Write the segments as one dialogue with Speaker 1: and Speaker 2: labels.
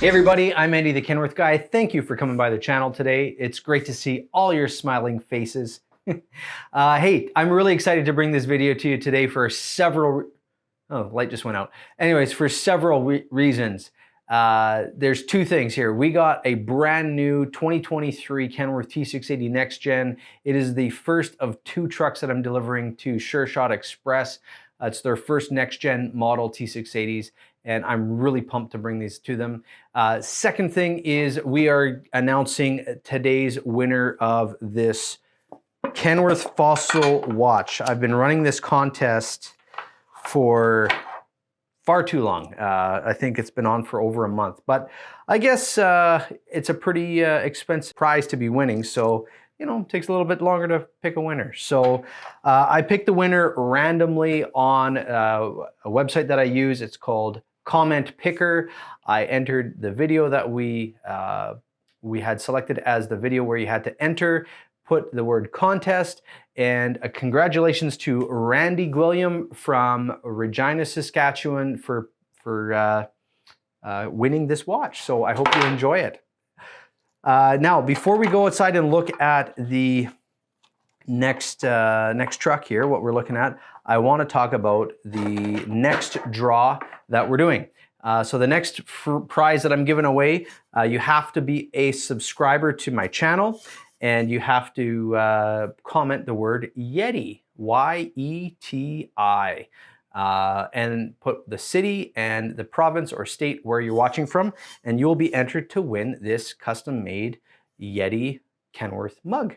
Speaker 1: Hey everybody, I'm Andy the Kenworth Guy. Thank you for coming by the channel today. It's great to see all your smiling faces. Hey, I'm really excited to bring this video to you today for several... Oh, light just went out. Anyways, for several reasons. There's two things here. We got a brand new 2023 Kenworth T680 Next Gen. It is the first of two trucks that I'm delivering to Sure Shot Express. It's their first Next Gen model T680s, and I'm really pumped to bring these to them. Second thing is we are announcing today's winner of this Kenworth Fossil Watch. I've been running this contest for far too long. I think it's been on for over a month, but I guess it's a pretty expensive prize to be winning, so you know, it takes a little bit longer to pick a winner. So I picked the winner randomly on a website that I use. It's called Comment Picker. I entered the video that we had selected as the video where you had to enter, put the word contest, and congratulations to Randy Gwilliam from Regina, Saskatchewan for winning this watch. So I hope you enjoy it. Now, before we go outside and look at the next truck here, what we're looking at, I want to talk about the next draw that we're doing. So the next prize that I'm giving away, you have to be a subscriber to my channel, and you have to comment the word Yeti, Y-E-T-I. And put the city and the province or state where you're watching from, and you'll be entered to win this custom-made Yeti Kenworth mug.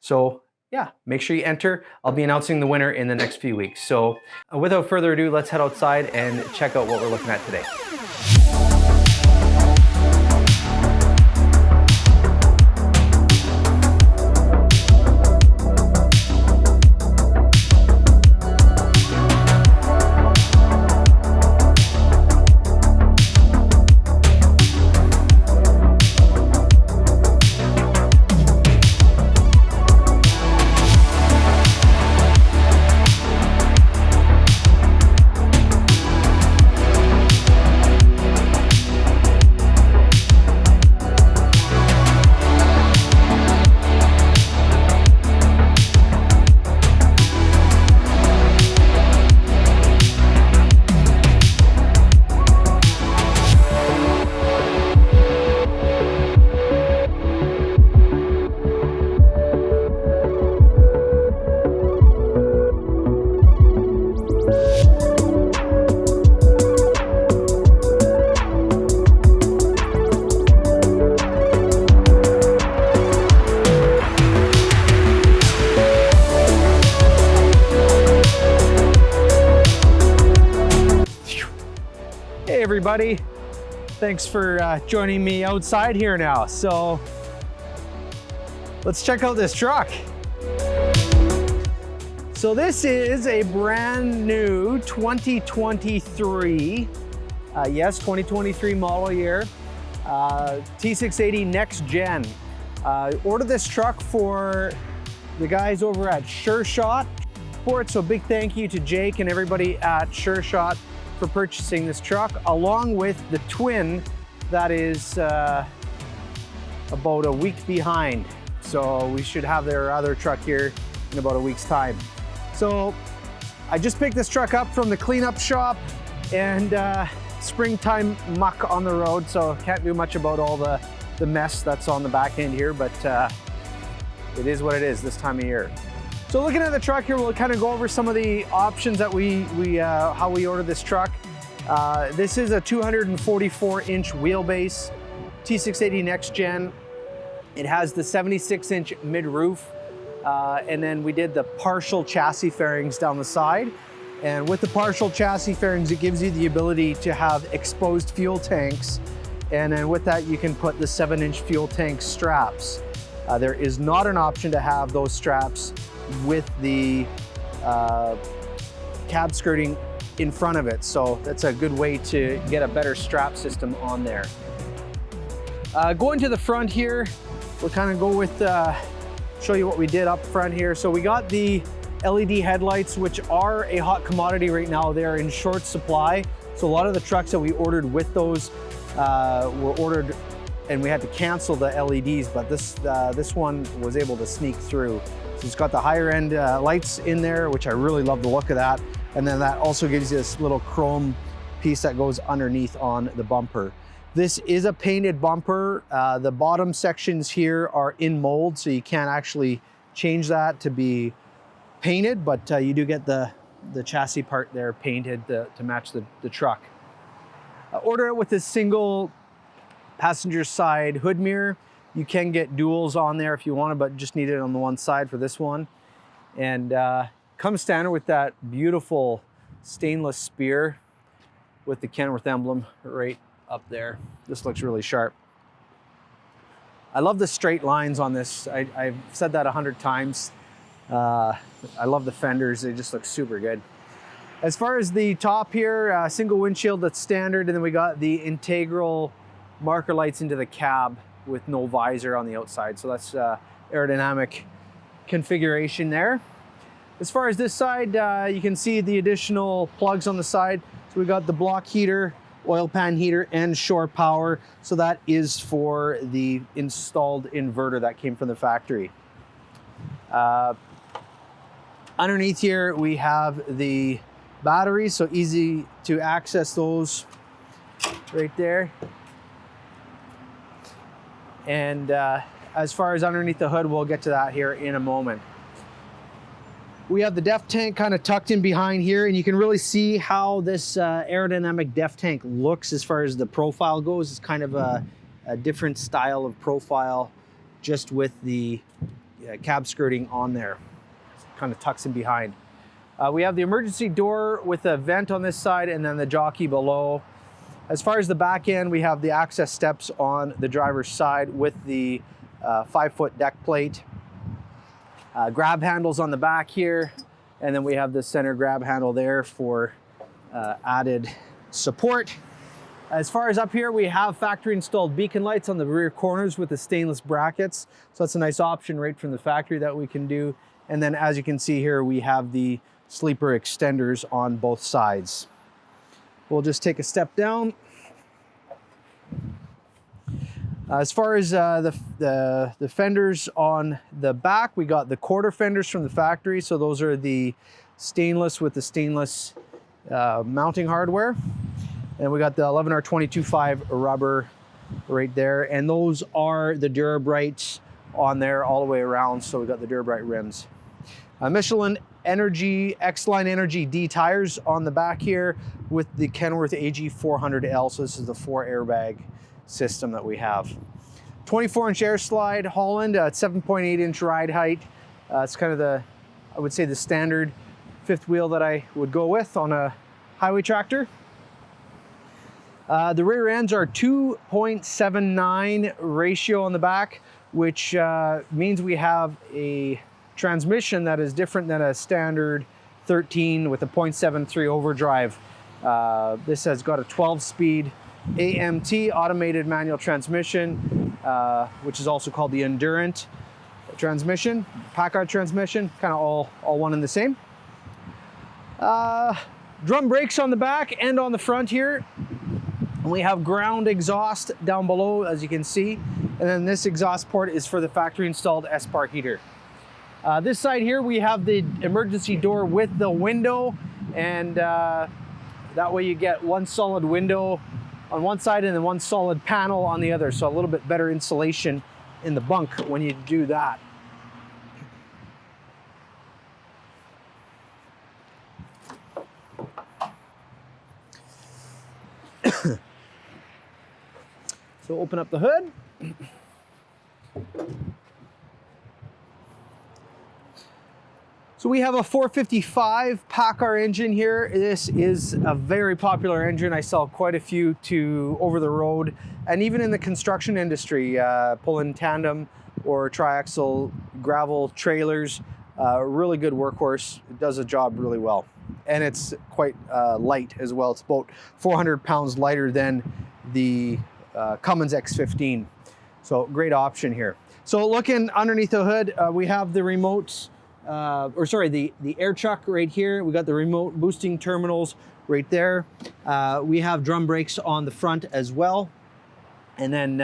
Speaker 1: So yeah, make sure you enter. I'll be announcing the winner in the next few weeks. So without further ado, let's head outside and check out what we're looking at today. Everybody, thanks for joining me outside here now. So let's check out this truck. So this is a brand new 2023, yes, 2023 model year, T680 Next Gen. Ordered this truck for the guys over at Sure Shot. So big thank you to Jake and everybody at Sure Shot for purchasing this truck, along with the twin that is about a week behind. So we should have their other truck here in about a week's time. So I just picked this truck up from the cleanup shop, and springtime muck on the road, so can't do much about all the mess that's on the back end here, but it is what it is this time of year. So looking at the truck here, we'll kind of go over some of the options that how we ordered this truck. This is a 244-inch wheelbase, T680 Next Gen. It has the 76-inch mid-roof, and then we did the partial chassis fairings down the side. And with the partial chassis fairings, it gives you the ability to have exposed fuel tanks. And then with that, you can put the 7-inch fuel tank straps. There is not an option to have those straps with the cab skirting in front of it. So that's a good way to get a better strap system on there. Going to the front here, we'll kind of go with, show you what we did up front here. So we got the LED headlights, which are a hot commodity right now. They're in short supply. So a lot of the trucks that we ordered with those were ordered and we had to cancel the LEDs, but this one was able to sneak through. So it's got the higher end lights in there, which I really love the look of that. And then that also gives you this little chrome piece that goes underneath on the bumper. This is a painted bumper. The bottom sections here are in mold, so you can't actually change that to be painted, but you do get the chassis part there painted to match the truck. Order it with a single passenger side hood mirror. You can get duals on there if you want it, but just need it on the one side for this one. And comes standard with that beautiful stainless spear with the Kenworth emblem right up there. This looks really sharp. I love the straight lines on this. I've said that 100 times. I love the fenders. They just look super good. As far as the top here, single windshield, that's standard. And then we got the integral marker lights into the cab with no visor on the outside. So that's aerodynamic configuration there. As far as this side, you can see the additional plugs on the side. So we got the block heater, oil pan heater, and shore power. So that is for the installed inverter that came from the factory. Underneath here, we have the batteries, so easy to access those right there. And as far as underneath the hood, we'll get to that here in a moment. We have the DEF tank kind of tucked in behind here, and you can really see how this aerodynamic DEF tank looks as far as the profile goes. It's kind of a different style of profile just with the cab skirting on there. It kind of tucks in behind. We have the emergency door with a vent on this side and then the jockey below. As far as the back end, we have the access steps on the driver's side with the 5-foot deck plate. Grab handles on the back here, and then we have the center grab handle there for added support. As far as up here, we have factory installed beacon lights on the rear corners with the stainless brackets. So that's a nice option right from the factory that we can do. And then as you can see here, we have the sleeper extenders on both sides. We'll just take a step down. As far as the fenders on the back, we got the quarter fenders from the factory. So those are the stainless with the stainless mounting hardware. And we got the 11R22.5 rubber right there. And those are the Durabrights on there all the way around. So we got the Durabright rims. Michelin Energy, X-Line Energy D tires on the back here with the Kenworth AG400L. So this is the 4 airbag system that we have. 24-inch air slide Holland at 7.8-inch ride height. It's kind of I would say the standard fifth wheel that I would go with on a highway tractor. The rear ends are 2.79 ratio on the back, which means we have a transmission that is different than a standard 13 with a 0.73 overdrive. This has got a 12-speed AMT, automated manual transmission, which is also called the Endurant transmission, Packard transmission, kind of all one and the same. Drum brakes on the back and on the front here. And we have ground exhaust down below, as you can see. And then this exhaust port is for the factory installed S-Bar heater. This side here, we have the emergency door with the window, and that way you get one solid window on one side and then one solid panel on the other. So a little bit better insulation in the bunk when you do that. So open up the hood. So we have a 455 Packard engine here. This is a very popular engine. I sell quite a few to over the road and even in the construction industry, pulling tandem or triaxle gravel trailers. Really good workhorse. It does the job really well. And it's quite light as well. It's about 400 pounds lighter than the Cummins X15. So great option here. So looking underneath the hood, we have the remotes. The air chuck right here. We got the remote boosting terminals right there. We have drum brakes on the front as well. And then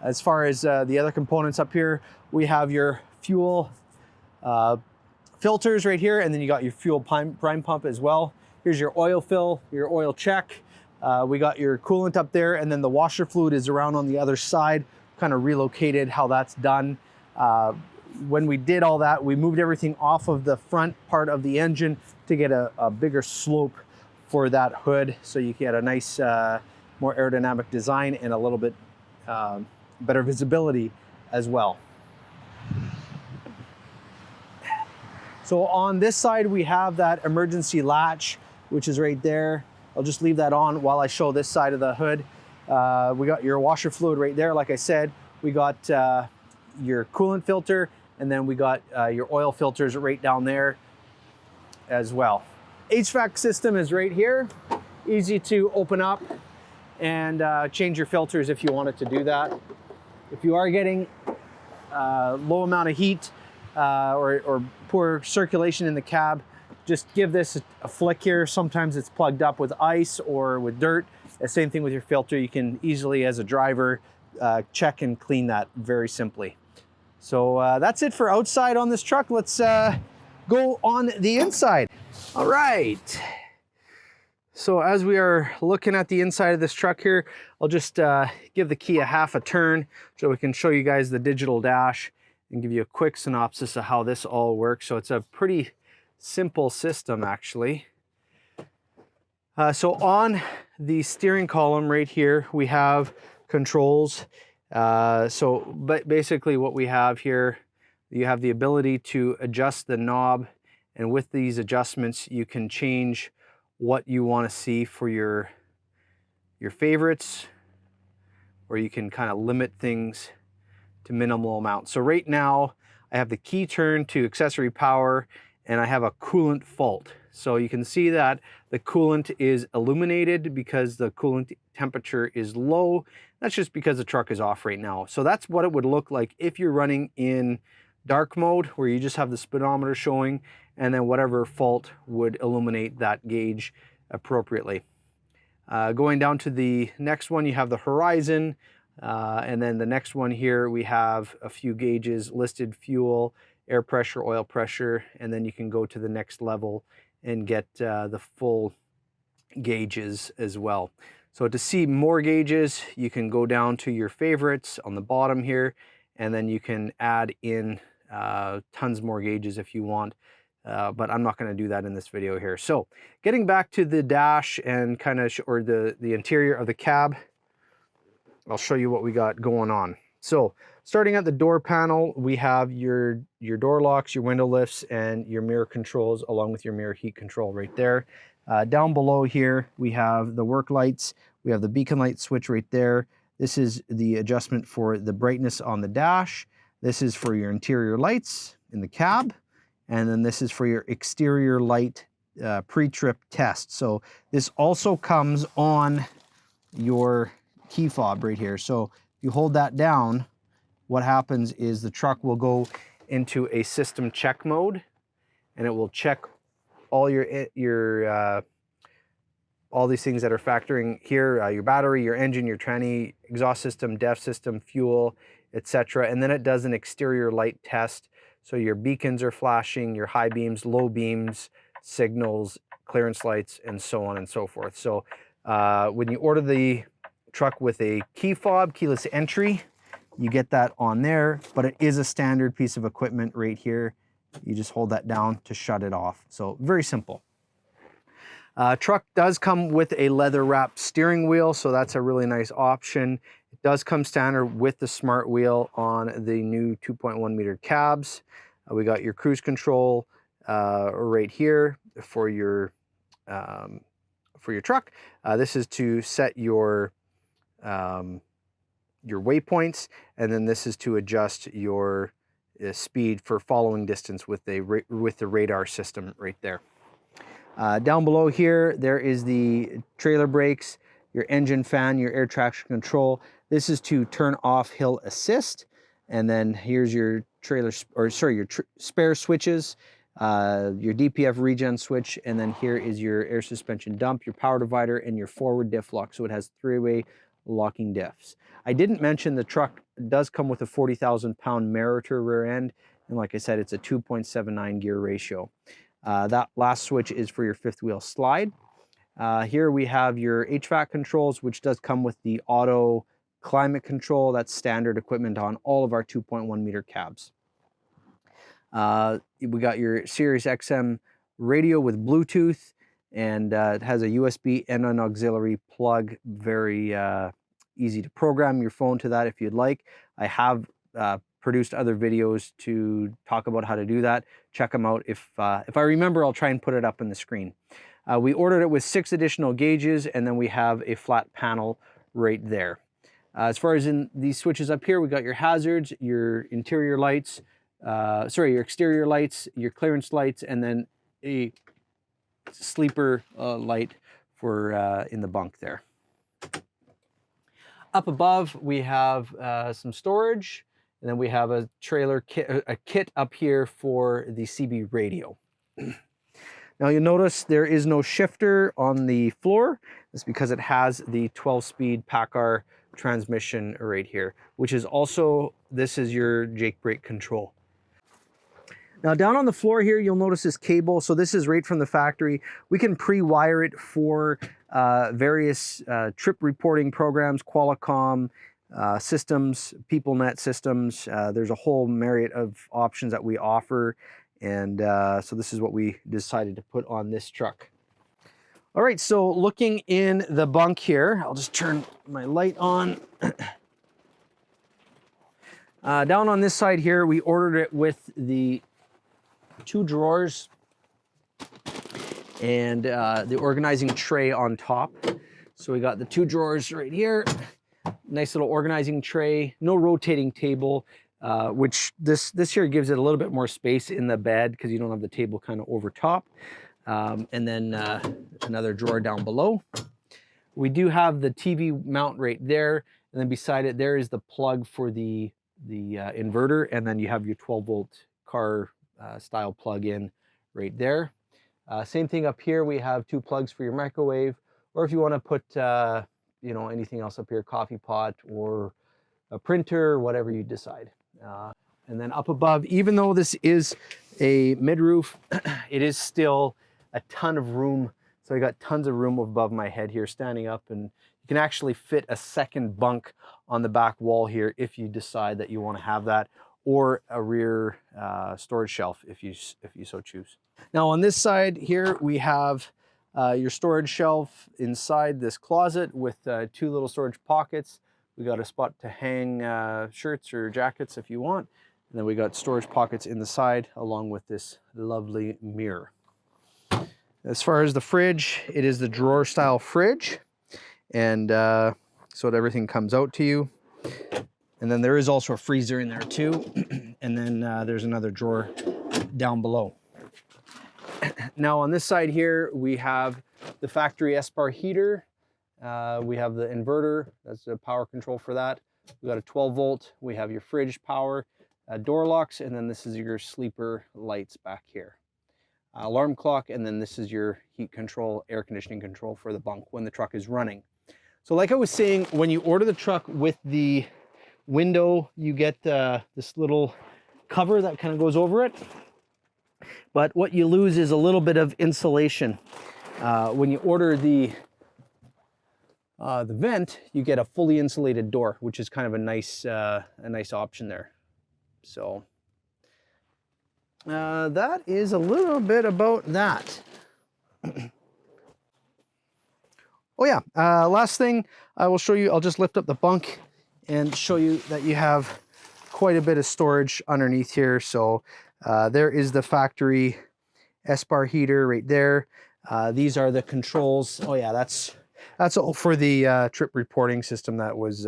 Speaker 1: as far as the other components up here, we have your fuel filters right here, and then you got your fuel prime pump as well. Here's your oil fill, your oil check. We got your coolant up there, and then the washer fluid is around on the other side. Kind of relocated how that's done. When we did all that, we moved everything off of the front part of the engine to get a bigger slope for that hood, so you get a nice, more aerodynamic design and a little bit better visibility as well. So on this side, we have that emergency latch, which is right there. I'll just leave that on while I show this side of the hood. We got your washer fluid right there. Like I said, we got your coolant filter, and then we got your oil filters right down there as well. HVAC system is right here. Easy to open up and change your filters if you wanted to do that. If you are getting low amount of heat or poor circulation in the cab, just give this a flick here. Sometimes it's plugged up with ice or with dirt. The same thing with your filter. You can easily, as a driver, check and clean that very simply. So that's it for outside on this truck. Let's go on the inside. All right. So as we are looking at the inside of this truck here, I'll just give the key a half a turn so we can show you guys the digital dash and give you a quick synopsis of how this all works. So it's a pretty simple system, actually. So on the steering column right here, we have controls. But basically what we have here, you have the ability to adjust the knob, and with these adjustments, you can change what you want to see for your favorites, or you can kind of limit things to minimal amounts. So right now, I have the key turn to accessory power, and I have a coolant fault. So you can see that the coolant is illuminated because the coolant temperature is low. That's just because the truck is off right now. So that's what it would look like if you're running in dark mode, where you just have the speedometer showing, and then whatever fault would illuminate that gauge appropriately. Going down to the next one, you have the horizon, and then the next one here, we have a few gauges listed: fuel, air pressure, oil pressure, and then you can go to the next level and get the full gauges as well. So to see more gauges, you can go down to your favorites on the bottom here, and then you can add in tons more gauges if you want. But I'm not going to do that in this video here. So getting back to the dash and kind of, or the interior of the cab, I'll show you what we got going on. So starting at the door panel, we have your door locks, your window lifts, and your mirror controls, along with your mirror heat control right there. Down below here, we have the work lights. We have the beacon light switch right there. This is the adjustment for the brightness on the dash. This is for your interior lights in the cab. And then this is for your exterior light pre-trip test. So this also comes on your key fob right here. So if you hold that down, what happens is the truck will go into a system check mode, and it will check all all these things that are factoring here, your battery, your engine, your tranny, exhaust system, DEF system, fuel, etc. And then it does an exterior light test. So your beacons are flashing, your high beams, low beams, signals, clearance lights, and so on and so forth. So when you order the truck with a key fob, keyless entry, you get that on there, but it is a standard piece of equipment right here. You just hold that down to shut it off. So very simple. Truck does come with a leather wrapped steering wheel, so that's a really nice option. It does come standard with the smart wheel on the new 2.1 meter cabs. We got your cruise control right here for your truck. This is to set your waypoints, and then this is to adjust your speed for following distance with the radar system right there. Down below here, there is the trailer brakes, your engine fan, your air traction control. This is to turn off hill assist. And then here's your your spare switches, your DPF regen switch, and then here is your air suspension dump, your power divider, and your forward diff lock. So it has three-way locking diffs. I didn't mention the truck does come with a 40,000 pound Meritor rear end, and like I said, it's a 2.79 gear ratio. That last switch is for your fifth wheel slide. Here we have your HVAC controls, which does come with the auto climate control. That's standard equipment on all of our 2.1 meter cabs. We got your Sirius Xm radio with Bluetooth, and it has a USB and an auxiliary plug. Very easy to program your phone to that if you'd like. I have produced other videos to talk about how to do that. Check them out. If I remember, I'll try and put it up on the screen. We ordered it with 6 additional gauges, and then we have a flat panel right there. As far as in these switches up here, we got your hazards, your interior lights, your exterior lights, your clearance lights, and then a sleeper light for in the bunk there. Up above, we have some storage, and then we have a trailer kit, a kit up here for the CB radio. Now you'll notice there is no shifter on the floor. That's because it has the 12-speed PACCAR transmission right here, which is also, this is your Jake brake control. Now down on the floor here, you'll notice this cable. So this is right from the factory. We can pre-wire it for various trip reporting programs, Qualcomm systems, PeopleNet systems. There's a whole myriad of options that we offer. And so this is what we decided to put on this truck. All right, so looking in the bunk here, I'll just turn my light on. Down on this side here, we ordered it with the 2 drawers and the organizing tray on top. So we got the 2 drawers right here, nice little organizing tray, no rotating table, which this here gives it a little bit more space in the bed because you don't have the table kind of over top. And then another drawer down below. We do have the TV mount right there, and then beside it there is the plug for the inverter, and then you have your 12-volt car style plug-in right there. Same thing up here, we have 2 plugs for your microwave, or if you want to put you know, anything else up here, coffee pot or a printer, whatever you decide. And then up above, even though this is a mid-roof, it is still a ton of room. So I got tons of room above my head here standing up, and you can actually fit a second bunk on the back wall here if you decide that you want to have that, or a rear storage shelf if you so choose. Now on this side here, we have your storage shelf inside this closet with 2 little storage pockets. We got a spot to hang shirts or jackets if you want. And then we got storage pockets in the side along with this lovely mirror. As far as the fridge, it is the drawer style fridge. And so everything comes out to you. And then there is also a freezer in there too. And then there's another drawer down below. Now on this side here, we have the factory S-bar heater. We have the inverter, that's the power control for that. We got a 12-volt, we have your fridge power, door locks, and then this is your sleeper lights back here. Alarm clock, and then this is your heat control, air conditioning control for the bunk when the truck is running. So like I was saying, when you order the truck with the window, you get this little cover that kind of goes over it. But what you lose is a little bit of insulation. When you order the vent, you get a fully insulated door, which is kind of a nice option there. So that is a little bit about that. Oh yeah, last thing I will show you, I'll just lift up the bunk and show you that you have quite a bit of storage underneath here. So there is the factory S-bar heater right there. These are the controls. Oh yeah, that's all for the trip reporting system that was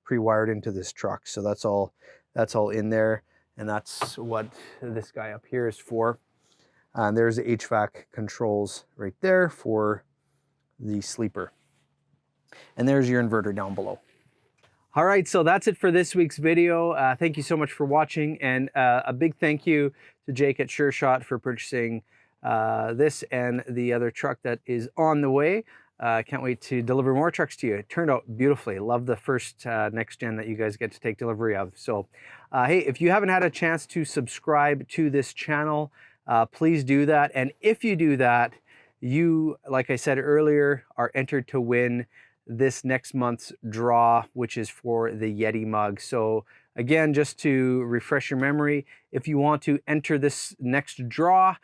Speaker 1: pre-wired into this truck. So that's all in there, and that's what this guy up here is for. And there's the HVAC controls right there for the sleeper. And there's your inverter down below. All right, so that's it for this week's video. Thank you so much for watching, and a big thank you to Jake at SureShot for purchasing this and the other truck that is on the way. Can't wait to deliver more trucks to you. It turned out beautifully. Love the first next gen that you guys get to take delivery of. So, hey, if you haven't had a chance to subscribe to this channel, please do that. And if you do that, you, like I said earlier, are entered to win this next month's draw, which is for the Yeti mug. So again, just to refresh your memory, if you want to enter this next draw,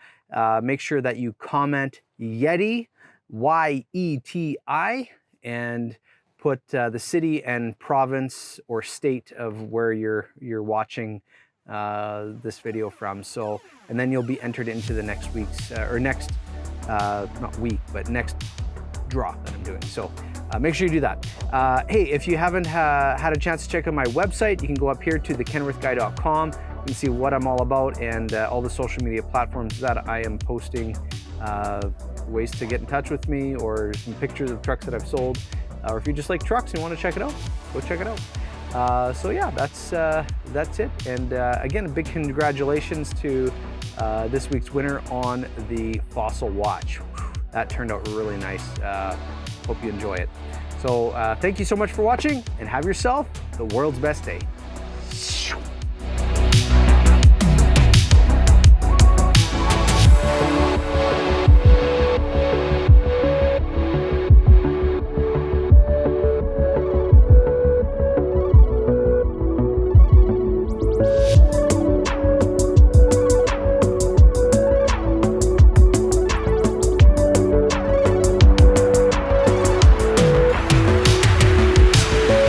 Speaker 1: make sure that you comment Yeti, Y-E-T-I, and put the city and province or state of where you're watching this video from. So, and then you'll be entered into the next week's not week, but next draw that I'm doing. So make sure you do that. Hey, if you haven't had a chance to check out my website, you can go up here to thekenworthguy.com. You can see what I'm all about and all the social media platforms that I am posting, ways to get in touch with me, or some pictures of trucks that I've sold. Or if you just like trucks and want to check it out, go check it out. So yeah, that's it. And again, a big congratulations to this week's winner on the Fossil watch. That turned out really nice. Hope you enjoy it. So thank you so much for watching, and have yourself the world's best day.